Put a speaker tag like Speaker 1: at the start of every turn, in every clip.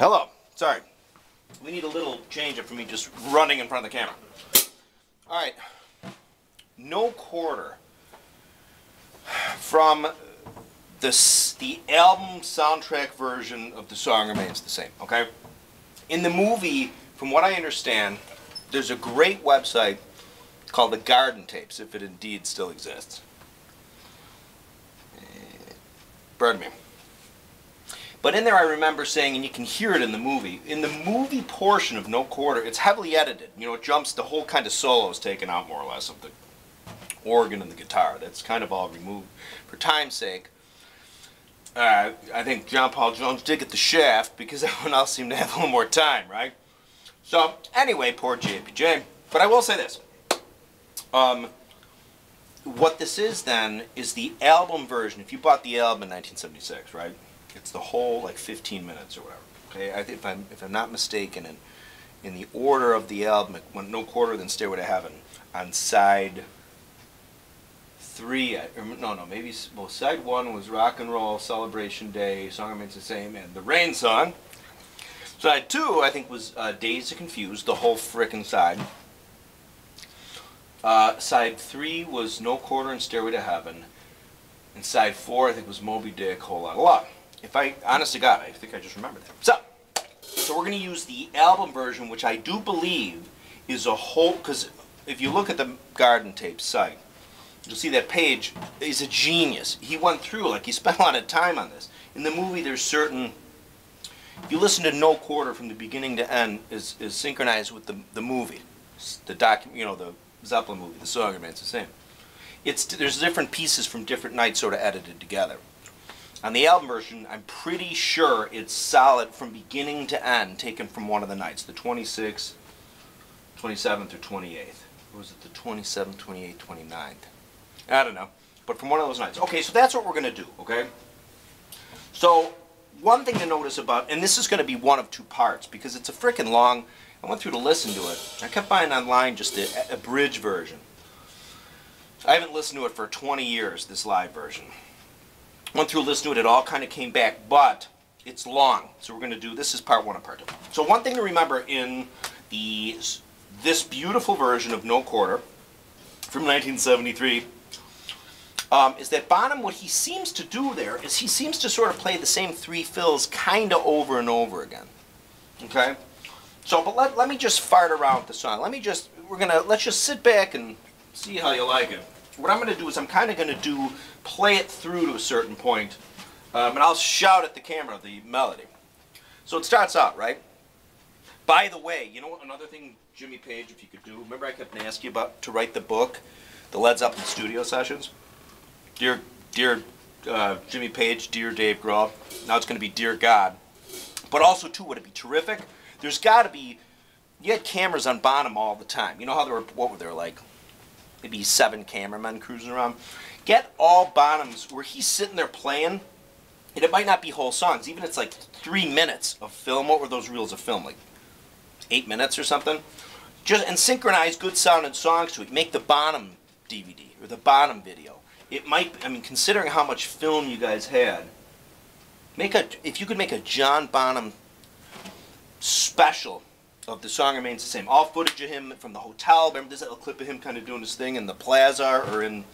Speaker 1: Hello. Sorry. We need a little change up for me just running in front of the camera. Alright. No quarter from the album soundtrack version of the song remains the same, okay? In the movie, from what I understand, there's a great website called the Garden Tapes, if it indeed still exists. Pardon me. But in there I remember saying, and you can hear it in the movie portion of No Quarter, it's heavily edited. You know, it jumps, the whole kind of solo is taken out more or less of the organ and the guitar. That's kind of all removed for time's sake. I think John Paul Jones did get the shaft because everyone else seemed to have a little more time, right? So, anyway, poor JPJ. But I will say this. What this is then is the album version. If you bought the album in 1976, right? It's the whole, like, 15 minutes or whatever. Okay, I think if I'm not mistaken, in the order of the album, it went No Quarter, then Stairway to Heaven. On side 3, maybe, well, side 1 was Rock and Roll, Celebration Day, Song Remains the Same, and the Rain Song. Side 2, I think, was Dazed and Confused, the whole frickin' side. Side 3 was No Quarter and Stairway to Heaven. And side 4, I think, was Moby Dick, Whole Lotta Love. If I, honest to God, I think I just remembered that. So we're going to use the album version, which I do believe is a whole, because if you look at the Garden Tapes site, you'll see that page is a genius. He went through, like, he spent a lot of time on this. In the movie, there's certain, if you listen to No Quarter from the beginning to end, is synchronized with the movie, the Zeppelin movie, the song remains the same. There's different pieces from different nights sort of edited together. On the album version, I'm pretty sure it's solid from beginning to end, taken from one of the nights, the 26th, 27th, or 28th. Or was it the 27th, 28th, 29th? I don't know. But from one of those nights. Okay, so that's what we're going to do, okay? So, one thing to notice about, and this is going to be one of 2 parts, because it's a frickin' long, I went through to listen to it. I kept buying online just a bridge version. I haven't listened to it for 20 years, this live version. Went through, listened to it, it all kind of came back, but it's long. So we're going to do, this is part 1 of part 2. So one thing to remember in this beautiful version of No Quarter from 1973 is that Bonham, what he seems to do there is he seems to sort of play the same 3 fills kind of over and over again. Okay? So, but let me just fart around with the song. Let's just sit back and see how you like it. What I'm going to do is I'm kind of going to play it through to a certain point, and I'll shout at the camera the melody. So it starts out, right? By the way, you know what, another thing, Jimmy Page, if you could do, remember I kept asking you about to write the book, the Led Zeppelin studio sessions? Dear Jimmy Page, dear Dave Grohl, now it's going to be dear God. But also, too, would it be terrific? There's got to be, you had cameras on Bonham all the time. You know how there were, what were there, like, maybe 7 cameramen cruising around? Get all Bonhams where he's sitting there playing, and it might not be whole songs. Even it's like 3 minutes of film. What were those reels of film? Like 8 minutes or something? And synchronize good sounding songs to it. Make the Bonham DVD or the Bonham video. It might, I mean, considering how much film you guys had, if you could make a John Bonham special of The Song Remains the Same. All footage of him from the hotel. Remember this little clip of him kind of doing his thing in the plaza, or in,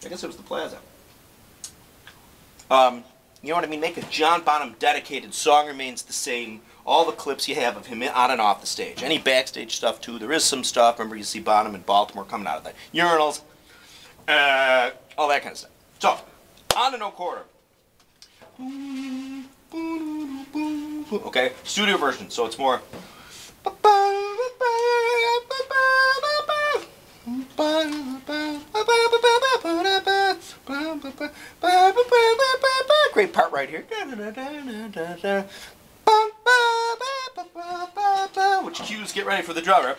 Speaker 1: I guess it was the plaza. You know what I mean? Make a John Bonham dedicated Song Remains the Same. All the clips you have of him on and off the stage. Any backstage stuff too. There is some stuff. Remember you see Bonham in Baltimore coming out of the urinals. All that kind of stuff. So, on to No Quarter. Okay, studio version, so it's more. Great part right here. Which cues get ready for the drummer.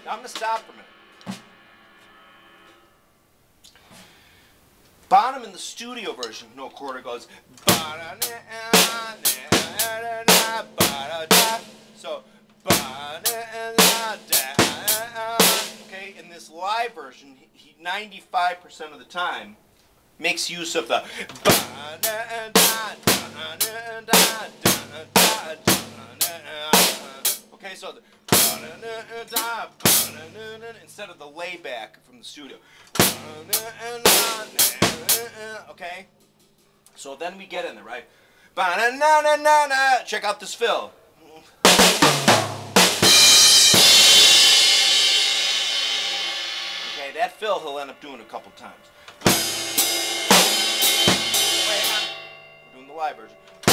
Speaker 1: I'm going to stop for a minute. studio version, no quarter goes. So, okay, in this live version, he 95% of the time makes use of the. Okay, so the instead of the layback from the studio. Okay, so then we get in there, right? Check out this fill. Okay, that fill he'll end up doing a couple times. Wait, hang on. We're doing the live version. Oh,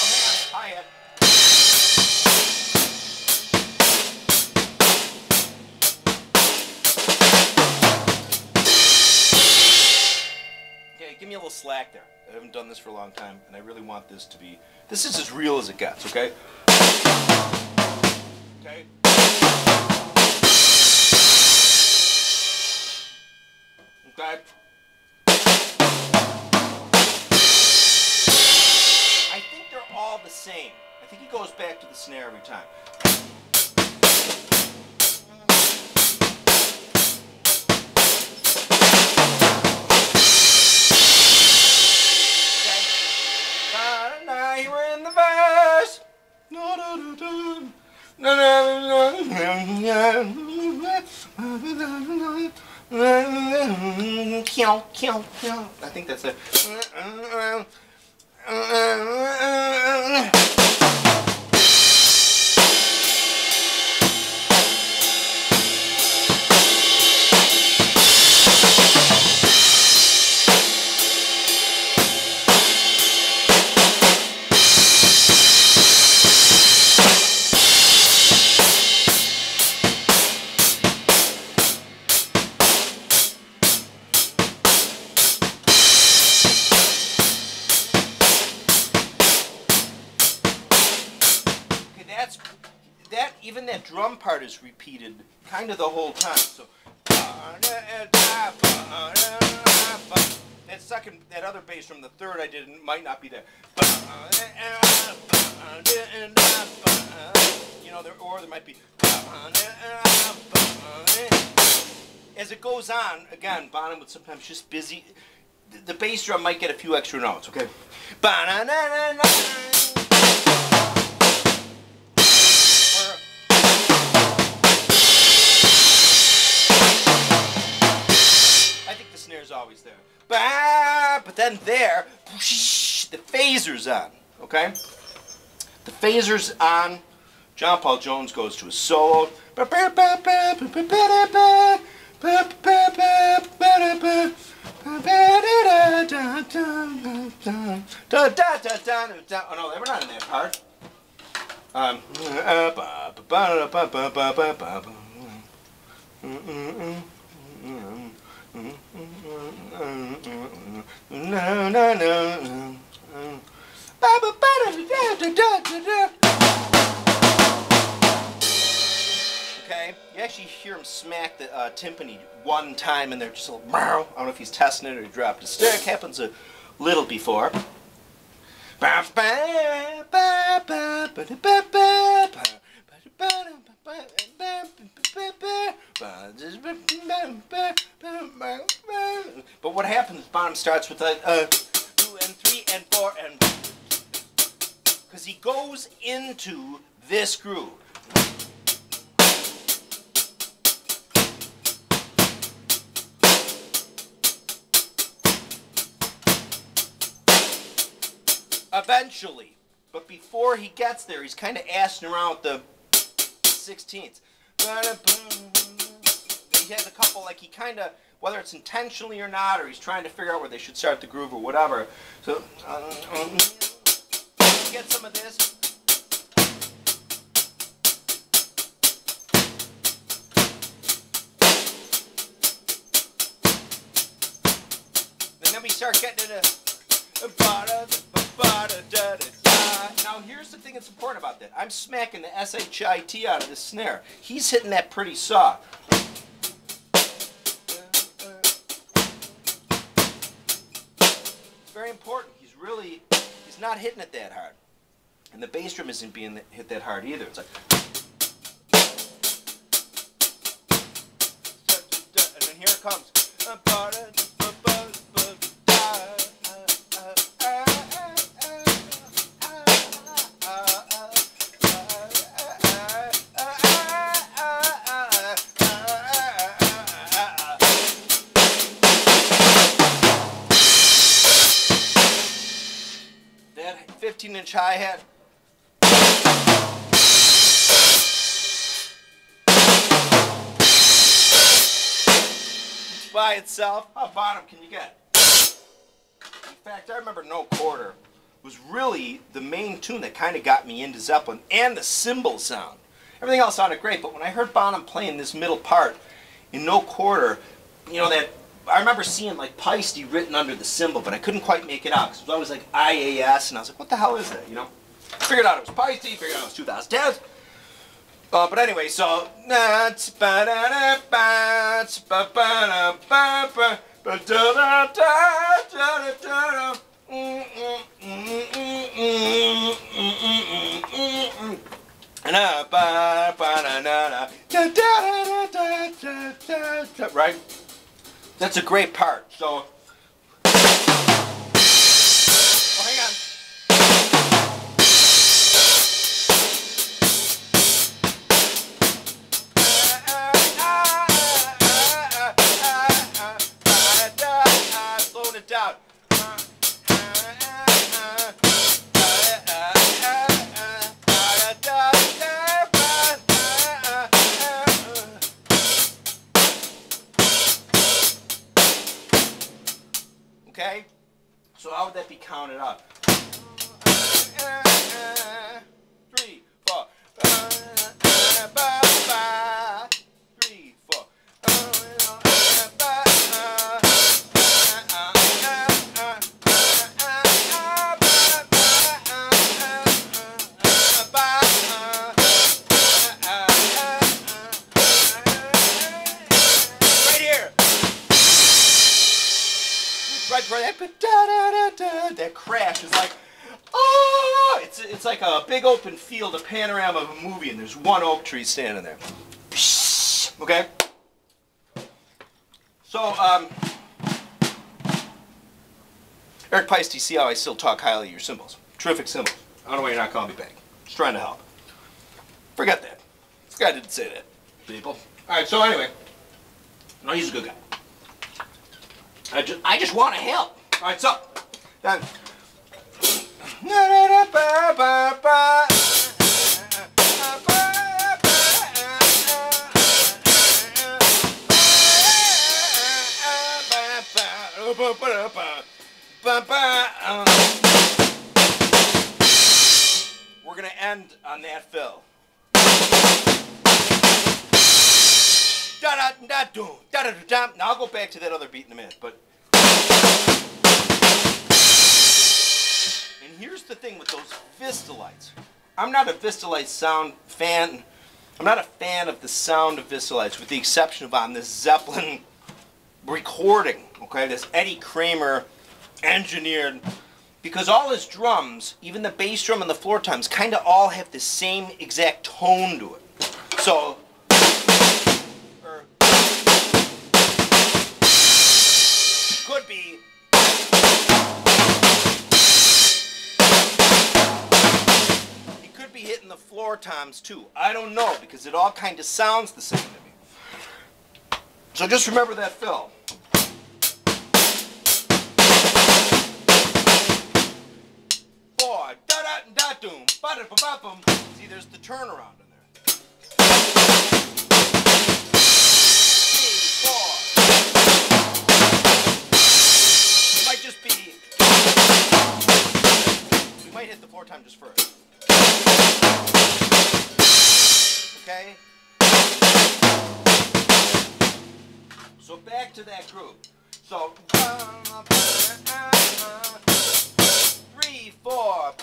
Speaker 1: hang on. Hi-hat. Okay, give me a little slack there. I haven't done this for a long time, and I really want this to be... This is as real as it gets, okay? Okay? Okay? I think they're all the same. I think he goes back to the snare every time. Okay? We're in the verse. I think that's it. Even that drum part is repeated kind of the whole time. So that other bass from the third I did might not be there. You know, or there might be. As it goes on, again, Bonham would sometimes just busy. The bass drum might get a few extra notes. Okay. Snare's always there. But then there, the phaser's on. Okay? The phaser's on. John Paul Jones goes to a solo. Oh no, we're not in that part. Okay, you actually hear him smack the timpani one time and they're just a little, I don't know if he's testing it or he dropped a stick. Happens a little before. But what happens, Bonham starts with a 2 and 3 and 4 and because he goes into this groove. Eventually, but before he gets there, he's kind of assing around with the 16ths. He has a couple, like he kind of, whether it's intentionally or not, or he's trying to figure out where they should start the groove or whatever. So, get some of this. And then we start getting into now here's the thing that's important about that. I'm smacking the shit out of the snare. He's hitting that pretty soft. very important. He's not hitting it that hard. And the bass drum isn't being hit that hard either. It's like, and then here it comes. That 15-inch hi-hat. By itself, how bottom can you get? In fact, I remember No Quarter was really the main tune that kind of got me into Zeppelin, and the cymbal sound. Everything else sounded great, but when I heard Bonham playing this middle part in No Quarter, you know, that I remember seeing like Peisty written under the cymbal, but I couldn't quite make it out because it was always like IAS, and I was like, what the hell is that? You know, figured out it was Peisty, figured out it was 2010. But anyway, so right? That's a great part. So, oh, hang on. Slowing it down. Okay, so how would that be counted up? 3, 4. 3, 4. Right here. Right for that, that crash is like, oh, it's like a big open field, a panorama of a movie, and there's one oak tree standing there. Okay. So, Eric Peisty, see how I still talk highly of your cymbals. Terrific cymbals. I don't know why you're not calling me back. Just trying to help. Forget that. This guy didn't say that, people. All right. So anyway, no, he's a good guy. I just want to help. All right, so then. We're gonna end on that fill. Now I'll go back to that other beat in a minute, but. And here's the thing with those Vistalites. I'm not a Vistalite sound fan. I'm not a fan of the sound of Vistalites, with the exception of on this Zeppelin recording. Okay, this Eddie Kramer engineered, because all his drums, even the bass drum and the floor toms, kind of all have the same exact tone to it. So. Could be. He could be hitting the floor toms too. I don't know, because it all kind of sounds the same to me. So just remember that fill. Four, da da da doom, ba da ba ba bum. See, there's the turnaround in there. 3, 4. Just be, we might hit the floor time just first. Okay? So back to that groove. So 3, 4,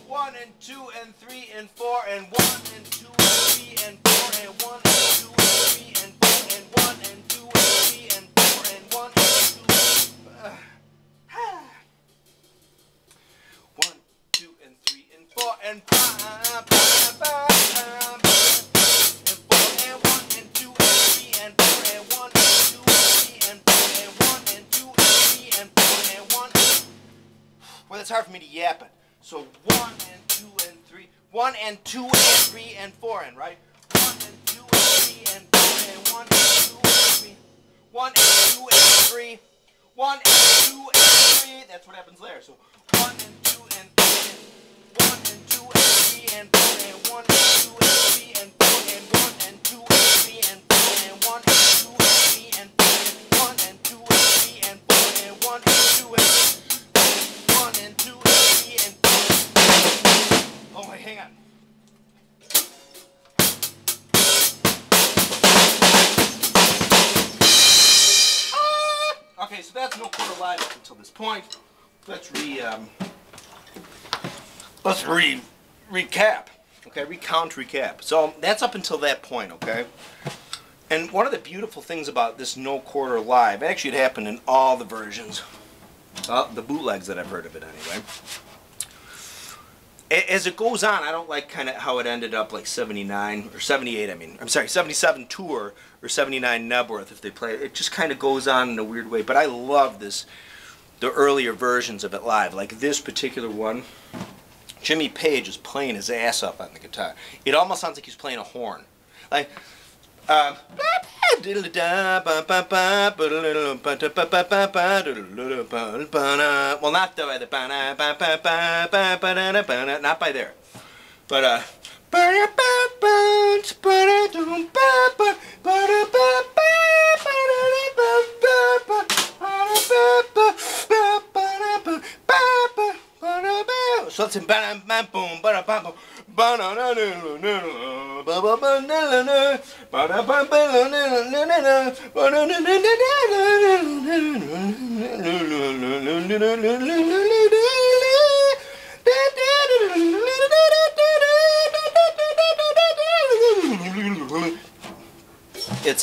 Speaker 1: 1 and 2 and 3 and 4 and 1 and 2 and 3 and 4 and 1 and 2 and 3 and 4 and 1 and 2 and 3 and 4 and 1 and 2. and 5 and 4 and 1 and 2 and 3 and 4 and 1 and 2 and 3 and 4 and 1 and 2 and 3 and 4 and 1. Well, that's hard for me to yap it. So 1 and 2 and 3, 1 and 2 and 3 and 4 and right. 1 and 2 and 3 and 4 and 1 and 2 and 3, 1 and 2 and 3, 1 and 2 and 3. That's what happens there. So 1 and 2 and 3, 1 and 2 and 3 and 4 and 1 and 2 and 3 and 4 and 1 and 2 and 3 and 4 and 1 and 2 and 3 and 4 and 1 and 2 and 3 and 4 and 1 and 2 and 1 and 2 and 3 and 4. Oh wait, hang on. Okay, so that's no quarter live up until this point. Let's recap. Okay, recap. So that's up until that point, okay? And one of the beautiful things about this no quarter live, actually it happened in all the versions, the bootlegs that I've heard of it anyway. As it goes on, I don't like kind of how it ended up like 79 or 78, I'm sorry, 77 Tour or 79 Nebworth if they play it. It just kind of goes on in a weird way, but I love this, the earlier versions of it live. Like this particular one, Jimmy Page is playing his ass up on the guitar. It almost sounds like he's playing a horn. Like, well, not not by there, but so it's in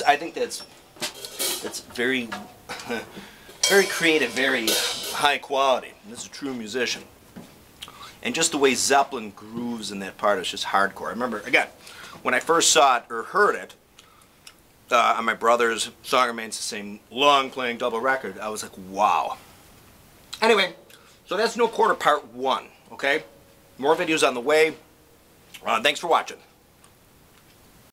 Speaker 1: I think that's very very creative, very high quality. This is a true musician. And just the way Zeppelin grooves in that part is just hardcore. I remember, again, when I first saw it or heard it on my brother's Song Remains the Same long playing double record, I was like, wow. Anyway, so that's no quarter part 1, okay? More videos on the way. Thanks for watching.